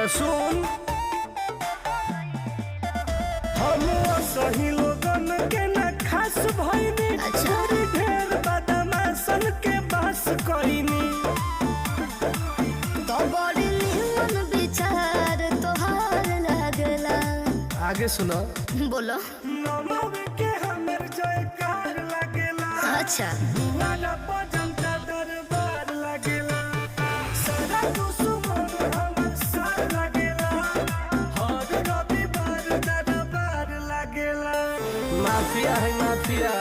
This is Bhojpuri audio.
सुन हम सही लोगन के न खास भइनी। अच्छा। थोड़ी ढेर बदमाशन के बस कइनी। तो बड़ी निमन विचार तोहार लागला। आगे सुनो। बोलो। नमव के हमर जयकार लागेला। अच्छा। वाला बजंता दरबार लागेला। सारा दुश्मन हमर साथ लागेला। हर रविवार दरबार लागेला। माफिया है माफिया।